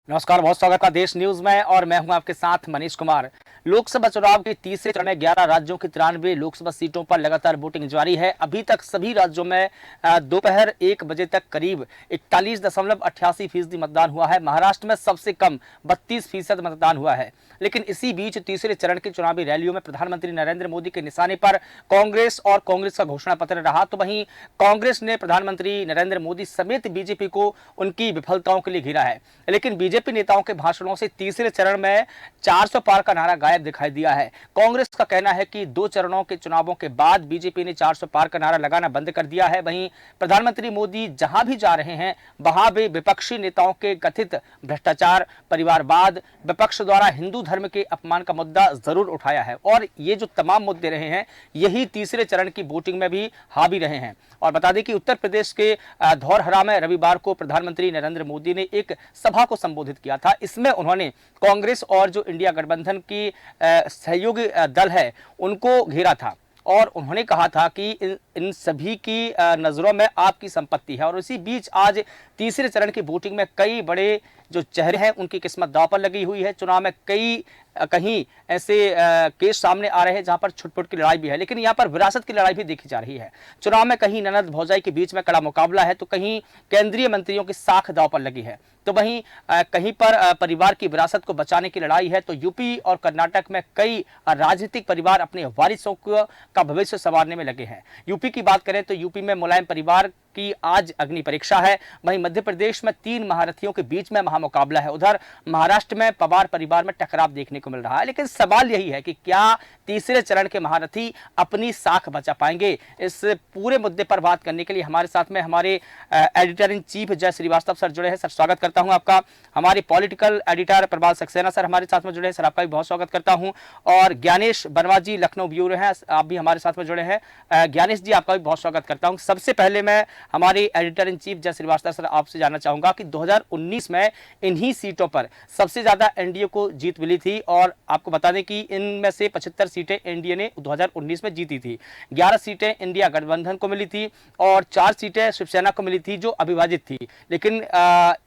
नमस्कार, बहुत स्वागत है देश न्यूज में और मैं हूं आपके साथ मनीष कुमार। लोकसभा चुनाव के तीसरे चरण में 11 राज्यों की 93 लोकसभा सीटों पर लगातार वोटिंग जारी है। अभी तक सभी राज्यों में दोपहर 1 बजे तक करीब 41.88% मतदान हुआ है। महाराष्ट्र में सबसे कम 32% मतदान हुआ है। लेकिन इसी बीच तीसरे चरण की चुनावी रैलियों में प्रधानमंत्री नरेंद्र मोदी के निशाने पर कांग्रेस का घोषणा पत्र रहा। तो वहीं कांग्रेस ने प्रधानमंत्री नरेंद्र मोदी समेत बीजेपी को उनकी विफलताओं के लिए घेरा है। लेकिन बीजेपी नेताओं के भाषणों से तीसरे चरण में 400 पार का नारा गायब दिखाई दिया है। कांग्रेस का कहना है कि 2 चरणों के चुनावों के बाद बीजेपी ने 400 पार का नारा लगाना बंद कर दिया है। वहीं प्रधानमंत्री मोदी जहां भी जा रहे हैं वहां भी विपक्षी नेताओं के कथित भ्रष्टाचार, परिवारवाद, विपक्ष द्वारा हिंदू धर्म के अपमान का मुद्दा जरूर उठाया है और ये जो तमाम मुद्दे रहे हैं यही तीसरे चरण की वोटिंग में भी हावी रहे हैं। और बता दें कि उत्तर प्रदेश के धौरहरा में रविवार को प्रधानमंत्री नरेंद्र मोदी ने एक सभा को संबोधित किया था। इसमें उन्होंने कांग्रेस और जो इंडिया गठबंधन की सहयोगी दल है उनको घेरा था और उन्होंने कहा था कि इन सभी की नजरों में आपकी संपत्ति है। और इसी बीच आज तीसरे चरण की वोटिंग में कई बड़े जो चेहरे हैं उनकी किस्मत दांव पर लगी हुई है। चुनाव में कहीं ऐसे केस सामने आ रहे हैं जहां पर छुटपुट की लड़ाई भी है, लेकिन यहां पर विरासत की लड़ाई भी देखी जा रही है। चुनाव में कहीं ननद भौजाई के बीच में कड़ा मुकाबला है तो कहीं केंद्रीय मंत्रियों की साख दांव पर लगी है। तो वहीं कहीं पर परिवार की विरासत को बचाने की लड़ाई है। तो यूपी और कर्नाटक में कई राजनीतिक परिवार अपने वारिसों का भविष्य संवारने में लगे हैं। यूपी की बात करें तो यूपी में मुलायम परिवार की आज अग्नि परीक्षा है। वहीं मध्य प्रदेश में 3 महारथियों के बीच में महामुकाबला है। उधर महाराष्ट्र में पवार परिवार में टकराव देखने को मिल रहा है। लेकिन सवाल यही है कि क्या तीसरे चरण के महारथी अपनी साख बचा पाएंगे? इस पूरे मुद्दे पर बात करने के लिए हमारे साथ में हमारे एडिटर इन चीफ जय श्रीवास्तव सर जुड़े हैं। सर, स्वागत करता हूं आपका। हमारे पॉलिटिकल एडिटर प्रभात सक्सेना सर हमारे साथ में जुड़े हैं। सर, आपका भी बहुत स्वागत करता हूं। और ज्ञानेश वर्मा जी लखनऊ ब्यूरो हैं, आप भी हमारे साथ में जुड़े हैं। ज्ञानेश जी, आपका भी बहुत स्वागत करता हूं। सबसे पहले मैं हमारे एडिटर इन चीफ जय श्रीवास्तव सर आपसे जानना चाहूंगा कि 2019 में इन्हीं सीटों पर सबसे ज्यादा एनडीए को जीत मिली थी और आपको बता दें कि इनमें से 75 सीटें एनडीए ने 2019 में जीती थी। 11 सीटें इंडिया गठबंधन को मिली थी और 4 सीटें शिवसेना को मिली थी जो अविभाजित थी। लेकिन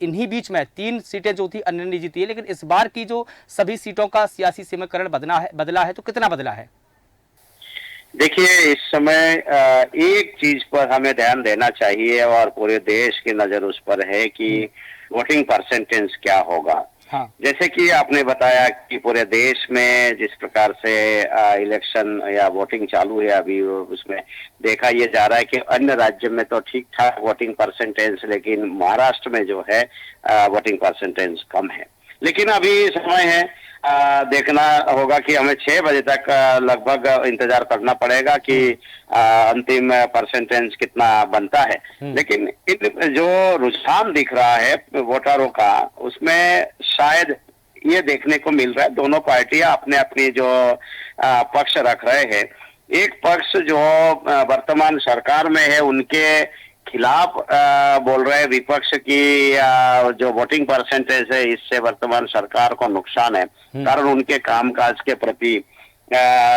इन्हीं बीच में 3 सीटें जो थी अन्य ने जीती है। लेकिन इस बार की जो सभी सीटों का सियासी समीकरण बदला है तो कितना बदला है? देखिए, इस समय एक चीज पर हमें ध्यान देना चाहिए और पूरे देश की नजर उस पर है कि वोटिंग परसेंटेज क्या होगा। हाँ। जैसे कि आपने बताया कि पूरे देश में जिस प्रकार से इलेक्शन या वोटिंग चालू है अभी, उसमें देखा ये जा रहा है कि अन्य राज्य में तो ठीक ठाक वोटिंग परसेंटेज, लेकिन महाराष्ट्र में जो है वोटिंग परसेंटेज कम है। लेकिन अभी समय है, देखना होगा कि हमें 6 बजे तक लगभग इंतजार करना पड़ेगा कि अंतिम परसेंटेज कितना बनता है। लेकिन जो रुझान दिख रहा है वोटरों का, उसमें शायद ये देखने को मिल रहा है दोनों पार्टियां अपने अपनी जो पक्ष रख रहे हैं। एक पक्ष जो वर्तमान सरकार में है उनके खिलाफ बोल रहे विपक्ष की जो वोटिंग परसेंटेज है इससे वर्तमान सरकार को नुकसान है, कारण उनके कामकाज के प्रति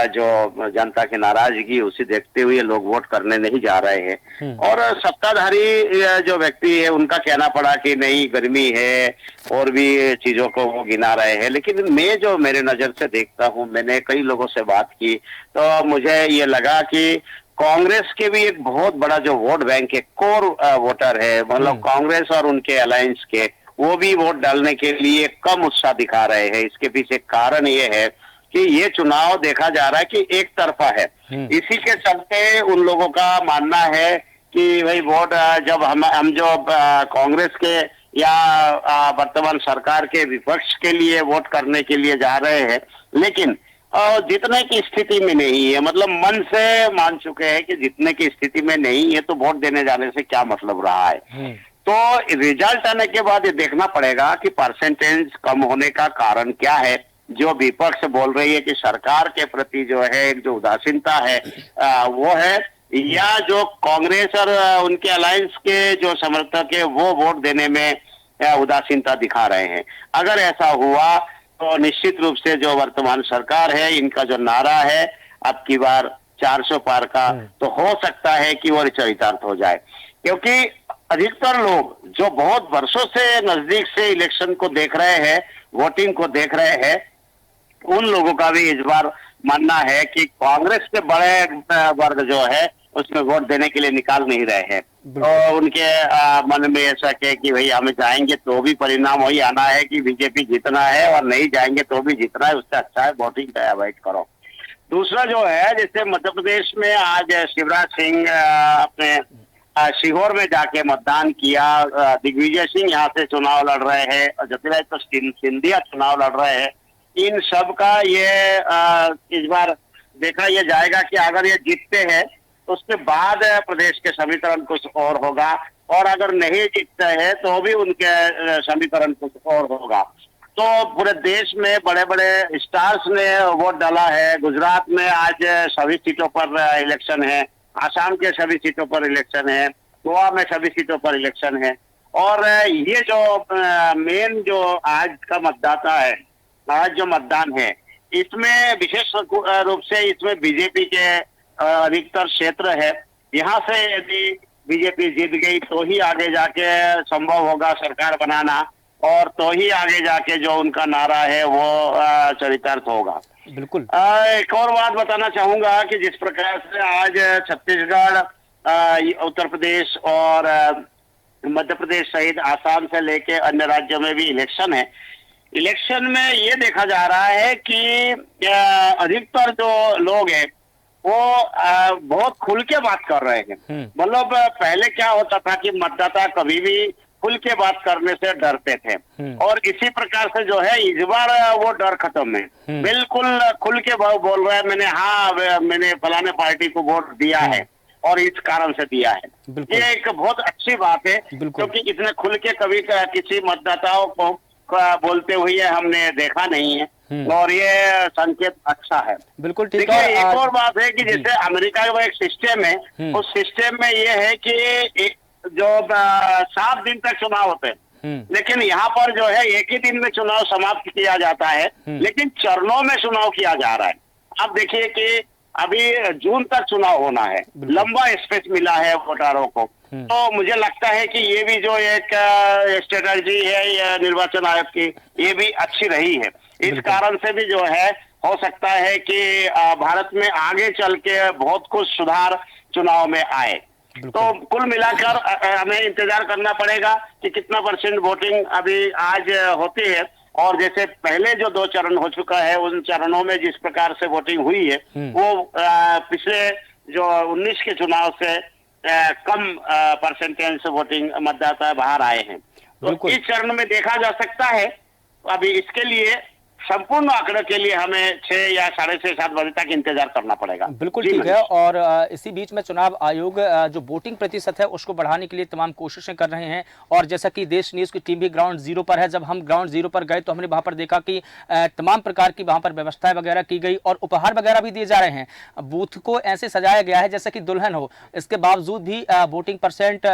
जो जनता की नाराजगी उसे देखते हुए लोग वोट करने नहीं जा रहे हैं। और सत्ताधारी जो व्यक्ति है उनका कहना पड़ा कि नहीं, गर्मी है और भी चीजों को वो गिना रहे हैं। लेकिन मैं जो मेरे नजर से देखता हूं, मैंने कई लोगों से बात की तो मुझे ये लगा कि कांग्रेस के भी एक बहुत बड़ा जो वोट बैंक है, कोर वोटर है, मतलब कांग्रेस और उनके अलायंस के, वो भी वोट डालने के लिए कम उत्साह दिखा रहे हैं। इसके पीछे कारण ये है कि ये चुनाव देखा जा रहा है कि एक तरफा है। इसी के चलते उन लोगों का मानना है कि भाई वोट जब हम जो कांग्रेस के या वर्तमान सरकार के विपक्ष के लिए वोट करने के लिए जा रहे हैं, लेकिन जीतने की स्थिति में नहीं है, मतलब मन से मान चुके हैं कि जीतने की स्थिति में नहीं है, तो वोट देने जाने से क्या मतलब रहा है। तो रिजल्ट आने के बाद ये देखना पड़ेगा कि परसेंटेज कम होने का कारण क्या है। जो विपक्ष बोल रही है कि सरकार के प्रति जो है एक जो उदासीनता है वो है, या जो कांग्रेस और उनके अलायंस के जो समर्थक है वो वोट देने में उदासीनता दिखा रहे हैं। अगर ऐसा हुआ तो निश्चित रूप से जो वर्तमान सरकार है, इनका जो नारा है अब की बार 400 पार का, तो हो सकता है कि वो चरितार्थ हो जाए। क्योंकि अधिकतर लोग जो बहुत वर्षों से नजदीक से इलेक्शन को देख रहे हैं, वोटिंग को देख रहे हैं, उन लोगों का भी इस बार मानना है कि कांग्रेस के बड़े वर्ग जो है उसमें वोट देने के लिए निकाल नहीं रहे हैं। तो उनके मन में ऐसा है कि भाई हमें जाएंगे तो भी परिणाम वही आना है कि बीजेपी जीतना है, और नहीं जाएंगे तो भी जीतना है, उससे अच्छा है वोटिंग का अवॉइड करो। दूसरा जो है, जैसे मध्य प्रदेश में आज शिवराज सिंह अपने सीहोर में जाके मतदान किया, दिग्विजय सिंह यहाँ से चुनाव लड़ रहे हैं, और ज्योतिरादित्य सिंधिया चुनाव लड़ रहे हैं। इन सब का ये इस बार देखा यह जाएगा कि अगर ये जीतते हैं तो उसके बाद प्रदेश के समीकरण कुछ और होगा, और अगर नहीं जीतते हैं तो भी उनके समीकरण कुछ और होगा। तो पूरे देश में बड़े बड़े स्टार्स ने वोट डाला है। गुजरात में आज सभी सीटों पर इलेक्शन है, आसाम के सभी सीटों पर इलेक्शन है, गोवा में सभी सीटों पर इलेक्शन है। और ये जो मेन जो आज का मतदाता है, आज जो मतदान है, इसमें विशेष रूप से इसमें बीजेपी के अधिकतर क्षेत्र है। यहाँ से यदि बीजेपी जीत गई तो ही आगे जाके संभव होगा सरकार बनाना, और तो ही आगे जाके जो उनका नारा है वो चरितार्थ होगा। बिल्कुल। एक और बात बताना चाहूंगा कि जिस प्रकार से आज छत्तीसगढ़, उत्तर प्रदेश और मध्य प्रदेश सहित आसाम से लेके अन्य राज्यों में भी इलेक्शन है, इलेक्शन में ये देखा जा रहा है कि अधिकतर जो लोग हैं वो बहुत खुल के बात कर रहे हैं। मतलब पहले क्या होता था कि मतदाता कभी भी खुल के बात करने से डरते थे, और इसी प्रकार से जो है इस बार वो डर खत्म है। बिल्कुल खुल के बोल रहे हैं, मैंने फलाने पार्टी को वोट दिया है और इस कारण से दिया है। ये एक बहुत अच्छी बात है, क्योंकि इतने खुल के कभी किसी मतदाताओं को बोलते हुए हमने देखा नहीं है, और ये संकेत अच्छा है। बिल्कुल ठीक है। है। एक और बात है कि जैसे अमेरिका का एक सिस्टम है, उस सिस्टम में ये है कि जो 7 दिन तक चुनाव होते हैं, लेकिन यहाँ पर जो है एक ही दिन में चुनाव समाप्त किया जाता है, लेकिन चरणों में चुनाव किया जा रहा है। अब देखिए कि अभी जून तक चुनाव होना है, लंबा स्पेस मिला है वोटरों को। तो मुझे लगता है कि ये भी जो एक स्ट्रेटजी है निर्वाचन आयोग की, ये भी अच्छी रही है। इस कारण से भी जो है हो सकता है कि भारत में आगे चल के बहुत कुछ सुधार चुनाव में आए। तो कुल मिलाकर हमें इंतजार करना पड़ेगा कि कितना % वोटिंग अभी आज होती है, और जैसे पहले जो 2 चरण हो चुका है, उन चरणों में जिस प्रकार से वोटिंग हुई है वो पिछले जो 19 के चुनाव से कम % से वोटिंग मतदाता बाहर आए हैं। तो इस चरण में देखा जा सकता है। अभी इसके लिए संपूर्ण आंकड़े के लिए हमें 6 या 6:30 7 बजे तक इंतजार करना पड़ेगा। बिल्कुल ठीक है। और इसी बीच में चुनाव आयोग जो वोटिंग प्रतिशत है उसको बढ़ाने के लिए तमाम कोशिशें कर रहे हैं, और जैसा कि देश न्यूज़ की टीम भी ग्राउंड जीरो पर है। जब हम ग्राउंड जीरो पर गए तो हमने वहां पर देखा कि तमाम प्रकार की वहां पर व्यवस्थाएं वगैरह की गई, और उपहार वगैरह भी दिए जा रहे हैं। बूथ को ऐसे सजाया गया है जैसे कि दुल्हन हो, इसके बावजूद भी वोटिंग %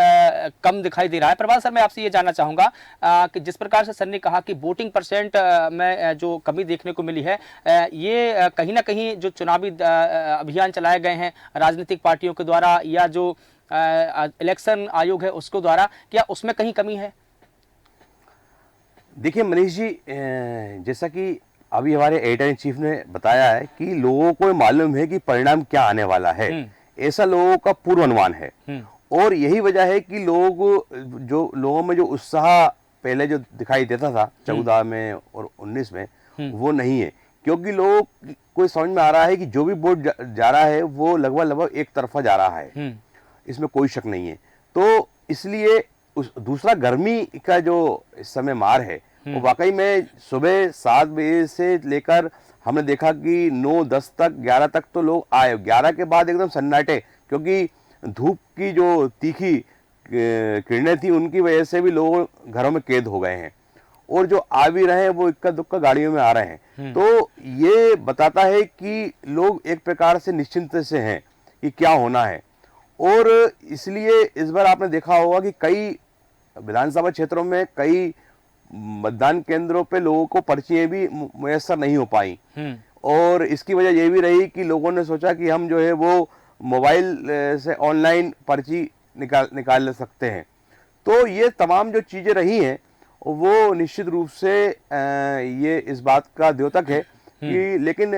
कम दिखाई दे रहा है। प्रभात सर, मैं आपसे ये जानना चाहूंगा कि जिस प्रकार से सर ने कहा कि वोटिंग % में जो कमी देखने को मिली है, ये कहीं ना कहीं जो चुनावी अभियान चलाए गए हैं राजनीतिक पार्टियों के द्वारा या जो इलेक्शन आयोग है उसको द्वारा, क्या उसमें कहीं कमी है? देखिए मनीष जी, जैसा कि अभी हमारे एडिटर इन चीफ ने बताया है कि लोगों को मालूम है कि परिणाम क्या आने वाला है, ऐसा लोगों का पूर्वानुमान है। और यही वजह है कि लोगों में जो उत्साह पहले जो दिखाई देता था 14 में और 19 में, वो नहीं है, क्योंकि लोगों को समझ में आ रहा है कि जो भी वोट जा रहा है वो लगभग एक तरफा जा रहा है, इसमें कोई शक नहीं है। तो इसलिए दूसरा गर्मी का जो इस समय मार है वो वाकई में सुबह 7 बजे से लेकर हमने देखा कि 9, 10 तक, 11 तक तो लोग आए। 11 के बाद एकदम सन्नाटे, क्योंकि धूप की जो तीखी किरणें थी उनकी वजह से भी लोग घरों में कैद हो गए हैं, और जो आ भी रहे हैं वो इक्का दुक्का गाड़ियों में आ रहे हैं। तो ये बताता है कि लोग एक प्रकार से निश्चिंत से हैं कि क्या होना है। और इसलिए इस बार आपने देखा होगा कि कई विधानसभा क्षेत्रों में कई मतदान केंद्रों पे लोगों को पर्चियां भी मुयस्सर नहीं हो पाई, और इसकी वजह ये भी रही कि लोगों ने सोचा कि हम जो है वो मोबाइल से ऑनलाइन पर्ची निकाल सकते हैं। तो ये तमाम जो चीजें रही हैं वो निश्चित रूप से ये इस बात का द्योतक है कि लेकिन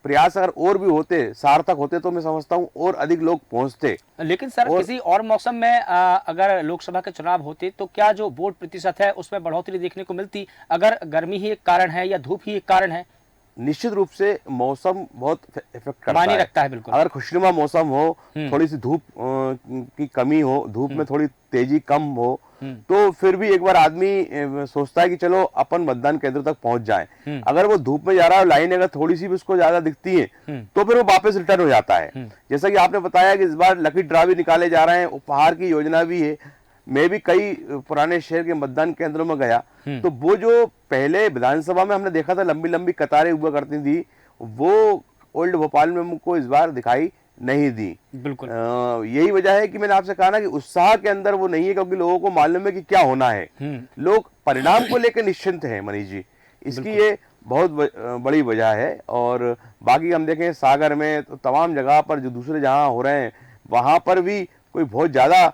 प्रयास अगर और भी होते, सार्थक होते, तो मैं समझता हूँ और अधिक लोग पहुंचते। लेकिन सर किसी और मौसम में अगर लोकसभा के चुनाव होते तो क्या जो वोट प्रतिशत है उसमें बढ़ोतरी देखने को मिलती, अगर गर्मी ही एक कारण है या धूप ही एक कारण है? निश्चित रूप से मौसम बहुत इफेक्ट करता मायने है। रखता है, बिल्कुल। अगर खुशनुमा मौसम हो, थोड़ी सी धूप की कमी हो, धूप में थोड़ी तेजी कम हो, तो फिर भी एक बार आदमी सोचता है कि चलो अपन मतदान केंद्र तक पहुंच जाएं। अगर वो धूप में जा रहा है, लाइन अगर थोड़ी सी भी उसको ज्यादा दिखती है, तो फिर वो वापस रिटर्न हो जाता है। जैसा कि आपने बताया कि इस बार लकी ड्रा भी निकाले जा रहे हैं, उपहार की योजना भी है। मैं भी कई पुराने शहर के मतदान केंद्रों में गया, तो वो जो पहले विधानसभा में हमने देखा था लंबी लंबी कतारें हुआ करती थी, वो ओल्ड भोपाल में मुझको इस बार दिखाई नहीं दी। बिल्कुल। यही वजह है कि मैंने आपसे कहा ना कि उत्साह के अंदर वो नहीं है, क्योंकि लोगों को मालूम है कि क्या होना है। लोग परिणाम को लेकर निश्चिंत हैं मनीष जी, इसकी ये बहुत बड़ी वजह है। और बाकी हम देखें सागर में तो तमाम जगह पर जो दूसरे जहां हो रहे हैं, वहां पर भी कोई बहुत ज्यादा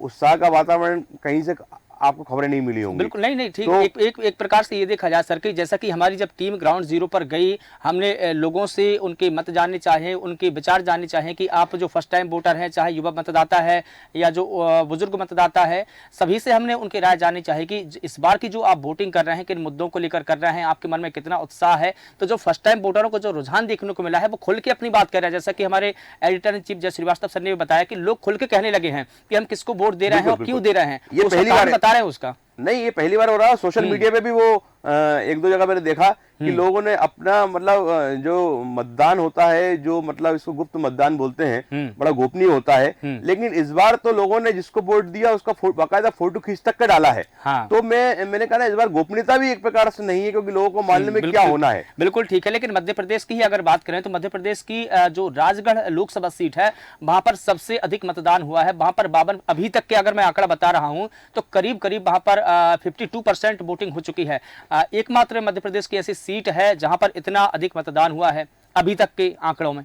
उत्साह का वातावरण कहीं से आपको खबरें नहीं मिली होंगी। बिल्कुल नहीं ठीक। तो एक प्रकार से ये देखा जाए सर कि जैसा कि हमारी जब टीम ग्राउंड जीरो पर गई, हमने लोगों से उनके मत जानने चाहे, उनके विचार जानने चाहे कि आप जो फर्स्ट टाइम वोटर हैं, चाहे युवा मतदाता है या जो बुजुर्ग मतदाता है, सभी से हमने उनकी राय जाननी चाहिए कि इस बार की जो आप वोटिंग कर रहे हैं, किन मुद्दों को लेकर कर रहे हैं, आपके मन में कितना उत्साह है। तो जो फर्स्ट टाइम वोटरों को जो रुझान देखने को मिला है, वो खुल के अपनी बात कर रहे हैं। जैसा कि हमारे एडिटर इन चीफ जय श्रीवास्तव सर ने बताया कि लोग खुल के कहने लगे हैं कि हम किसको वोट दे रहे हैं और क्यों दे रहे हैं, ये पहली बार बता रहे हैं उसका। नहीं, ये पहली बार हो रहा है। सोशल मीडिया पे भी वो एक दो जगह मैंने देखा कि लोगों ने अपना मतलब जो मतदान होता है, जो मतलब इसको गुप्त मतदान बोलते हैं, बड़ा गोपनीय होता है, लेकिन इस बार तो लोगों ने जिसको वोट दिया उसका बाकायदा फोटो खींच तक कर डाला है। हाँ। तो मैंने कहा ना, इस बार गोपनीयता भी एक प्रकार से नहीं है, क्योंकि लोगों को मालूम है क्या होना है। बिल्कुल ठीक है। लेकिन मध्य प्रदेश की ही अगर बात करें तो मध्य प्रदेश की जो राजगढ़ लोकसभा सीट है, वहां पर सबसे अधिक मतदान हुआ है। वहां पर 52 अभी तक के अगर मैं आंकड़ा बता रहा हूं तो करीब करीब वहां पर 52% वोटिंग हो चुकी है। एकमात्र मध्य प्रदेश की ऐसी सीट है जहां पर इतना अधिक मतदान हुआ है अभी तक के आंकड़ों में।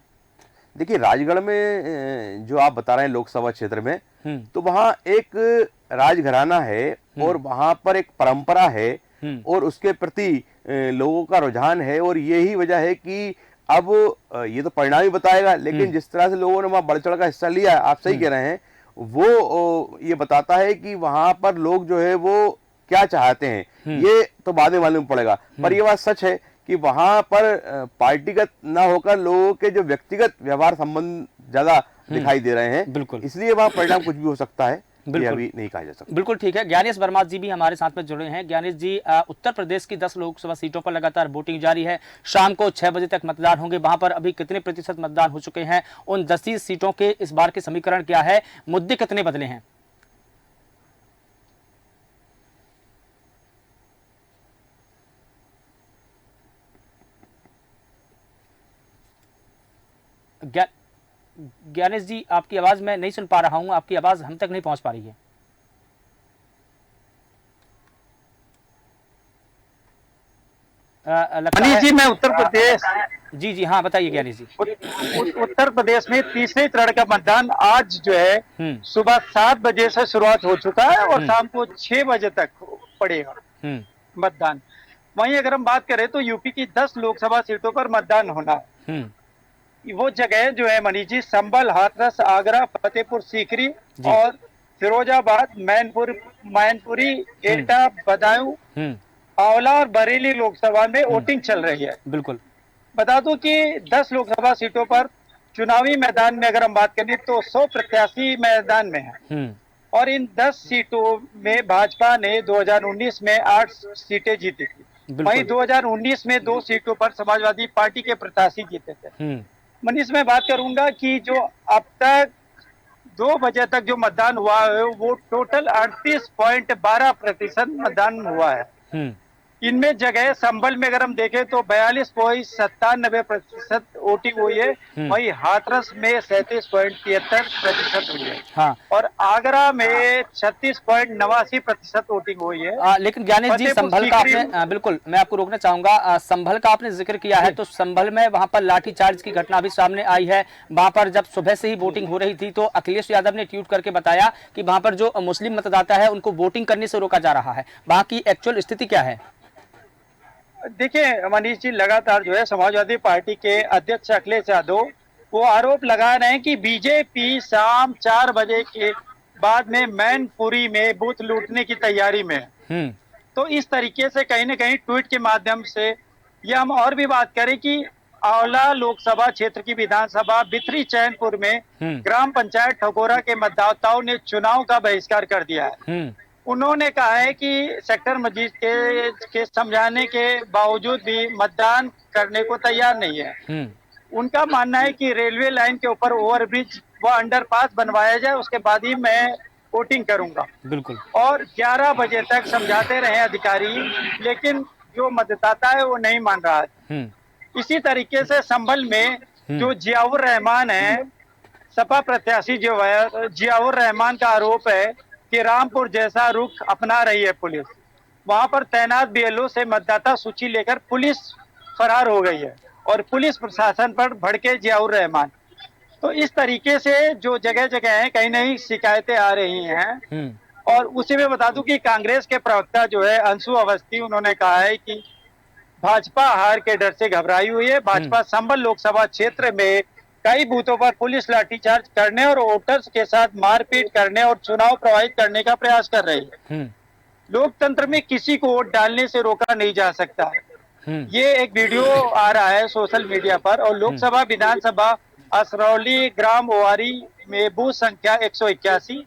देखिए, राजगढ़ में जो आप बता रहे हैं लोकसभा क्षेत्र में, तो वहां एक राजघराना है और वहां पर एक परंपरा है और उसके प्रति लोगों का रुझान है। और यही वजह है कि अब ये तो परिणाम ही बताएगा, लेकिन जिस तरह से लोगों ने वहां बढ़ चढ़ का हिस्सा लिया, आप सही कह रहे हैं, वो ये बताता है कि वहां पर लोग जो है वो क्या चाहते हैं। ये तो बाद में मालूम पड़ेगा, पर ये बात सच है कि वहां पर पार्टीगत ना होकर लोगों के जो व्यक्तिगत व्यवहार संबंध ज्यादा दिखाई दे रहे हैं। बिल्कुल। इसलिए वहां परिणाम कुछ भी हो सकता है, ये बिल्कुल अभी नहीं कहा जा सकता। बिल्कुल ठीक है। ज्ञानेश वर्मा जी भी हमारे साथ में जुड़े हैं। ज्ञानेश जी, उत्तर प्रदेश की 10 लोकसभा सीटों पर लगातार वोटिंग जारी है। शाम को 6 बजे तक मतदान होंगे। वहां पर अभी कितने प्रतिशत मतदान हो चुके हैं? उन 10 सीटों के इस बार के समीकरण क्या है? मुद्दे कितने बदले हैं? ज्ञानेश जी, आपकी आवाज मैं नहीं सुन पा रहा हूं, आपकी आवाज हम तक नहीं पहुंच पा रही है। मनीष जी, मैं उत्तर प्रदेश जी हाँ बताइए ज्ञानेश जी। उत्तर प्रदेश में तीसरे चरण का मतदान आज जो है सुबह 7 बजे से शुरुआत हो चुका है और शाम को 6 बजे तक पड़ेगा मतदान। वहीं अगर हम बात करें तो यूपी की 10 लोकसभा सीटों पर मतदान होना है। वो जगह जो है मनीष जी, संभल, हाथरस, आगरा, फतेहपुर सीकरी और फिरोजाबाद, मैनपुरी, एटा, बदायूं, आंवला और बरेली लोकसभा में वोटिंग चल रही है। बिल्कुल। बता दूं कि 10 लोकसभा सीटों पर चुनावी मैदान में अगर हम बात करें तो 100 प्रत्याशी मैदान में हैं और इन 10 सीटों में भाजपा ने 2019 में 8 सीटें जीती थी। वहीं 2019 में 2 सीटों पर समाजवादी पार्टी के प्रत्याशी जीते थे। मनीष, मैं बात करूंगा कि जो अब तक 2 बजे तक जो मतदान हुआ है वो टोटल 38.12% मतदान हुआ है। इनमें जगह संभल में अगर हम देखें तो 42.97% वोटिंग हुई है, वही हाथरस में 37.73% हुई है, हाँ। और आगरा में 36.89% वोटिंग हुई है। लेकिन ज्ञानेश जी, फतेहपुर संभल का सीकरी आपने बिल्कुल, मैं आपको रोकना चाहूंगा, संभल का आपने जिक्र किया है, तो संभल में वहां पर लाठीचार्ज की घटना भी सामने आई है। वहां पर जब सुबह से ही वोटिंग हो रही थी तो अखिलेश यादव ने ट्वीट करके बताया कि वहां पर जो मुस्लिम मतदाता है उनको वोटिंग करने से रोका जा रहा है। वहां की एक्चुअल स्थिति क्या है? देखिए मनीष जी, लगातार जो है समाजवादी पार्टी के अध्यक्ष अखिलेश यादव वो आरोप लगा रहे हैं कि बीजेपी शाम 4 बजे के बाद में मैनपुरी में बूथ लूटने की तैयारी में है। हम्म। तो इस तरीके से कहीं न कहीं ट्वीट के माध्यम से, या हम और भी बात करें कि आंवला लोकसभा क्षेत्र की विधानसभा बिथरी चैनपुर में ग्राम पंचायत ठकोरा के मतदाताओं ने चुनाव का बहिष्कार कर दिया है। उन्होंने कहा है कि सेक्टर मजीद के समझाने के बावजूद भी मतदान करने को तैयार नहीं है। उनका मानना है कि रेलवे लाइन के ऊपर ओवरब्रिज व अंडरपास बनवाया जाए, उसके बाद ही मैं वोटिंग करूंगा। बिल्कुल। और 11 बजे तक समझाते रहे अधिकारी, लेकिन जो मतदाता है वो नहीं मान रहा है। इसी तरीके से संभल में जो जियाउर रहमान है, सपा प्रत्याशी जो है, जियाउर रहमान का आरोप है कि रामपुर जैसा रुख अपना रही है पुलिस। वहां पर तैनात बीएलओ से मतदाता सूची लेकर पुलिस फरार हो गई है और पुलिस प्रशासन पर भड़के जियाउर रहमान। तो इस तरीके से जो जगह जगह है कहीं नहीं शिकायतें आ रही हैं। और उसी में बता दूं कि कांग्रेस के प्रवक्ता जो है अंशु अवस्थी, उन्होंने कहा है कि भाजपा हार के डर से घबराई हुई है। भाजपा संभल लोकसभा क्षेत्र में कई बूथों पर पुलिस लाठीचार्ज करने और वोटर्स के साथ मारपीट करने और चुनाव प्रभावित करने का प्रयास कर रही है। लोकतंत्र में किसी को वोट डालने से रोका नहीं जा सकता है। ये एक वीडियो आ रहा है सोशल मीडिया पर, और लोकसभा विधानसभा असरौली ग्राम ओवारी में बूथ संख्या 181,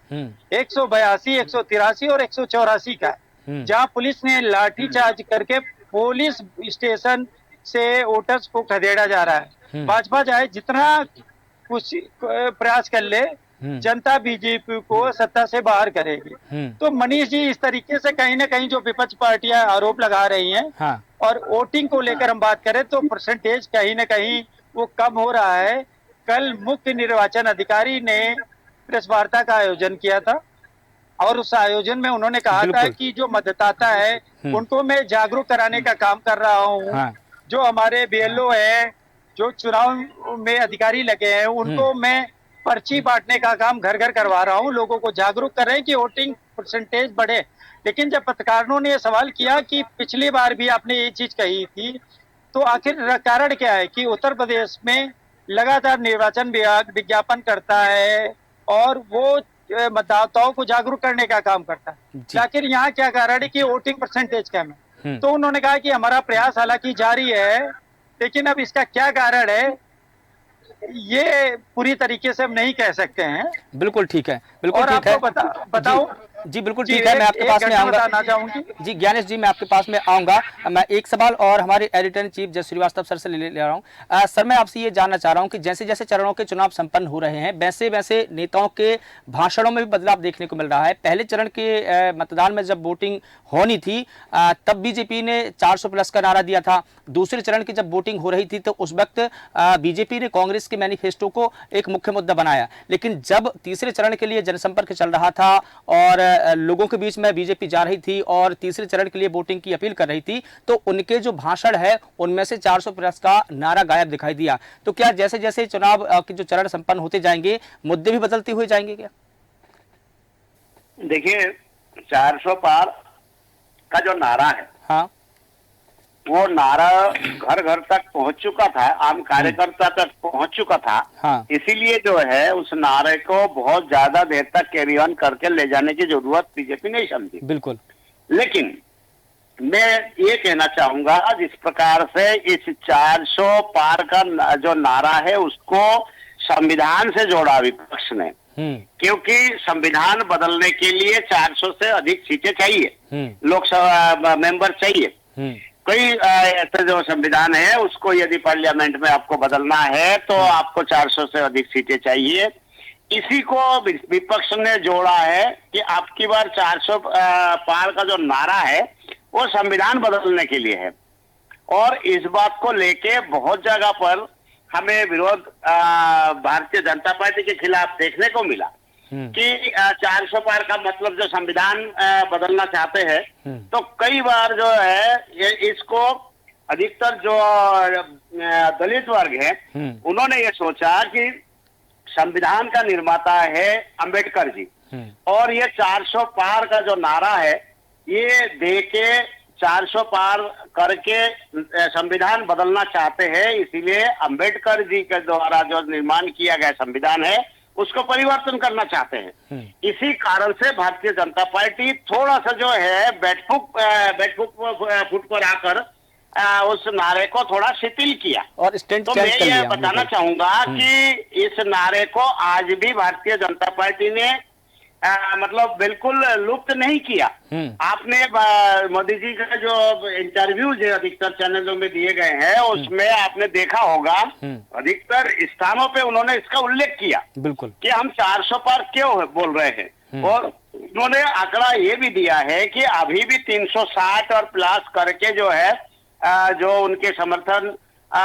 182, 183 और 184 का है, जहां पुलिस ने लाठीचार्ज करके पुलिस स्टेशन से वोटर्स को खदेड़ा जा रहा है। भाजपा चाहे जितना कुछ प्रयास कर ले, जनता बीजेपी को सत्ता से बाहर करेगी। तो मनीष जी, इस तरीके से कहीं ना कहीं जो विपक्ष पार्टियां आरोप लगा रही हैं, हाँ। और वोटिंग को लेकर हम बात करें तो परसेंटेज कहीं ना कहीं वो कम हो रहा है। कल मुख्य निर्वाचन अधिकारी ने प्रेस वार्ता का आयोजन किया था और उस आयोजन में उन्होंने कहा था कि जो मतदाता है उनको मैं जागरूक कराने का काम कर रहा हूँ। हाँ। जो हमारे बीएलओ हैं, जो चुनाव में अधिकारी लगे हैं, उनको मैं पर्ची बांटने का काम घर घर करवा रहा हूँ, लोगों को जागरूक कर रहे हैं कि वोटिंग परसेंटेज बढ़े। लेकिन जब पत्रकारों ने सवाल किया कि पिछली बार भी आपने ये चीज कही थी, तो आखिर कारण क्या है कि उत्तर प्रदेश में लगातार निर्वाचन विभाग विज्ञापन करता है और वो मतदाताओं को जागरूक करने का काम करता है, आखिर यहाँ क्या कारण है कि वोटिंग परसेंटेज कम है। तो उन्होंने कहा कि हमारा प्रयास हालांकि जारी है, लेकिन अब इसका क्या कारण है ये पूरी तरीके से हम नहीं कह सकते हैं। बिल्कुल ठीक है, बिल्कुल ठीक है। बताओ जी बिल्कुल ठीक है, मैं आपके पास में आऊंगा। जी ज्ञानेश जी, मैं आपके पास में आऊंगा। मैं एक सवाल और हमारे एडिटर इन चीफ जय श्रीवास्तव सर से ले रहा हूं। सर, मैं आपसे ये जानना चाह रहा हूं कि जैसे जैसे चरणों के चुनाव संपन्न हो रहे हैं, वैसे वैसे नेताओं के भाषणों में भी बदलाव देखने को मिल रहा है। पहले चरण के मतदान में जब वोटिंग होनी थी तब बीजेपी ने 400 प्लस का नारा दिया था। दूसरे चरण की जब वोटिंग हो रही थी तो उस वक्त बीजेपी ने कांग्रेस के मैनिफेस्टो को एक मुख्य मुद्दा बनाया। लेकिन जब तीसरे चरण के लिए जनसंपर्क चल रहा था और लोगों के बीच में बीजेपी जा रही थी और तीसरे चरण के लिए वोटिंग की अपील कर रही थी, तो उनके जो भाषण है उनमें से 400 प्लस का नारा गायब दिखाई दिया। तो क्या जैसे जैसे चुनाव के जो चरण संपन्न होते जाएंगे, मुद्दे भी बदलते हुए जाएंगे क्या? देखिए, 400 पार का जो नारा है, हाँ, वो नारा घर घर तक पहुंच चुका था, आम कार्यकर्ता तक पहुंच चुका था। हाँ। इसीलिए जो है उस नारे को बहुत ज्यादा देर तक कैरी ऑन करके ले जाने की जरूरत बीजेपी नहीं समझी। बिल्कुल। लेकिन मैं ये कहना चाहूंगा, जिस प्रकार से इस 400 पार का जो नारा है उसको संविधान से जोड़ा विपक्ष ने, क्योंकि संविधान बदलने के लिए 400 से अधिक सीटें चाहिए, लोकसभा मेंबर चाहिए। कई ऐसे जो संविधान है उसको यदि पार्लियामेंट में आपको बदलना है तो आपको 400 से अधिक सीटें चाहिए। इसी को विपक्ष ने जोड़ा है कि आपकी बार 400 पार का जो नारा है वो संविधान बदलने के लिए है। और इस बात को लेके बहुत जगह पर हमें विरोध भारतीय जनता पार्टी के खिलाफ देखने को मिला कि 400 पार का मतलब जो संविधान बदलना चाहते हैं, तो कई बार जो है इसको अधिकतर जो दलित वर्ग है उन्होंने ये सोचा कि संविधान का निर्माता है अंबेडकर जी, और ये 400 पार का जो नारा है ये दे के 400 पार करके संविधान बदलना चाहते हैं। इसीलिए अंबेडकर जी के द्वारा जो निर्माण किया गया संविधान है उसको परिवर्तन करना चाहते हैं। इसी कारण से भारतीय जनता पार्टी थोड़ा सा जो है बैकफुट पर आकर उस नारे को थोड़ा शिथिल किया। और स्टैंड तो मैं ये बताना चाहूंगा कि इस नारे को आज भी भारतीय जनता पार्टी ने मतलब बिल्कुल लुप्त नहीं किया। आपने मोदी जी का जो इंटरव्यू जो अधिकतर चैनलों में दिए गए हैं उसमें आपने देखा होगा अधिकतर स्थानों पे उन्होंने इसका उल्लेख किया बिल्कुल कि हम 400 पार क्यों बोल रहे हैं। और उन्होंने आंकड़ा ये भी दिया है कि अभी भी 360 और प्लस करके जो है जो उनके समर्थन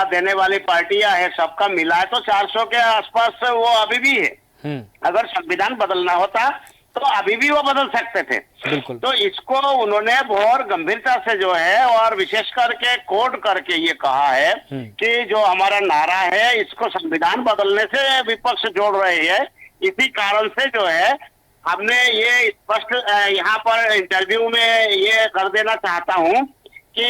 देने वाली पार्टियां है सबका मिला है तो 400 के आसपास वो अभी भी है। अगर संविधान बदलना होता तो अभी भी वो बदल सकते थे। बिल्कुल। तो इसको उन्होंने बहुत गंभीरता से जो है और विशेष करके कोड करके ये कहा है कि जो हमारा नारा है इसको संविधान बदलने से विपक्ष जोड़ रहे हैं। इसी कारण से जो है हमने ये स्पष्ट यहाँ पर इंटरव्यू में ये कर देना चाहता हूँ कि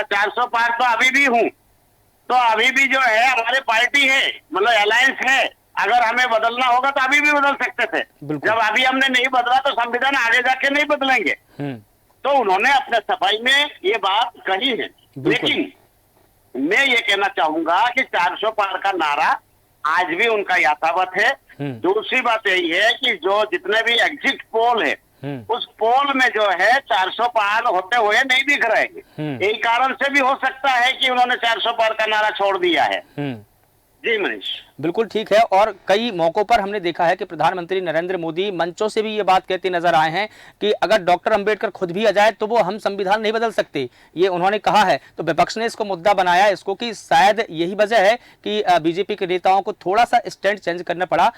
400 पार तो अभी भी हूँ, तो अभी भी जो है हमारी पार्टी है, मतलब अलायंस है। अगर हमें बदलना होगा तो अभी भी बदल सकते थे। जब अभी हमने नहीं बदला तो संविधान आगे जाके नहीं बदलेंगे। तो उन्होंने अपने सफाई में ये बात कही है। लेकिन मैं ये कहना चाहूंगा कि 400 पार का नारा आज भी उनका यथावत है। दूसरी बात यही है कि जो जितने भी एग्जिट पोल है उस पोल में जो है 400 पार होते हुए नहीं दिख रहे हैं। यही कारण से भी हो सकता है कि उन्होंने 400 पार का नारा छोड़ दिया है। जी मनीष, बिल्कुल ठीक है। और कई मौकों पर हमने देखा है कि प्रधानमंत्री नरेंद्र मोदी मंचों से भी ये बात कहते नजर आए हैं कि अगर डॉक्टर अंबेडकर खुद भी आ जाए तो वो हम संविधान नहीं बदल सकते, ये उन्होंने कहा है। तो विपक्ष ने इसको मुद्दा बनाया इसको कि शायद यही वजह है कि बीजेपी के नेताओं को थोड़ा सा स्टैंड चेंज करना पड़ा।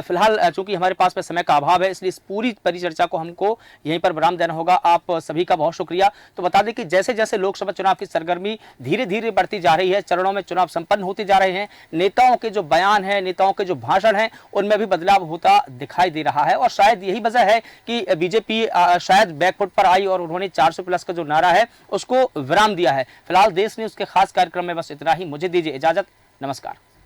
फिलहाल चूंकि हमारे पास में समय का अभाव है इसलिए इस पूरी परिचर्चा को हमको यहीं पर विराम देना होगा। आप सभी का बहुत शुक्रिया। तो बता दें कि जैसे जैसे लोकसभा चुनाव की सरगर्मी धीरे धीरे बढ़ती जा रही है, चरणों में चुनाव संपन्न होते जा रहे हैं, नेताओं के जो बयान है, नेताओं के जो भाषण हैं उनमें भी बदलाव होता दिखाई दे रहा है। और शायद यही वजह है कि बीजेपी शायद बैकफुट पर आई और उन्होंने 400 प्लस का जो नारा है उसको विराम दिया है। फिलहाल देश न्यूज़ के खास कार्यक्रम में बस इतना ही। मुझे दीजिए इजाजत। नमस्कार।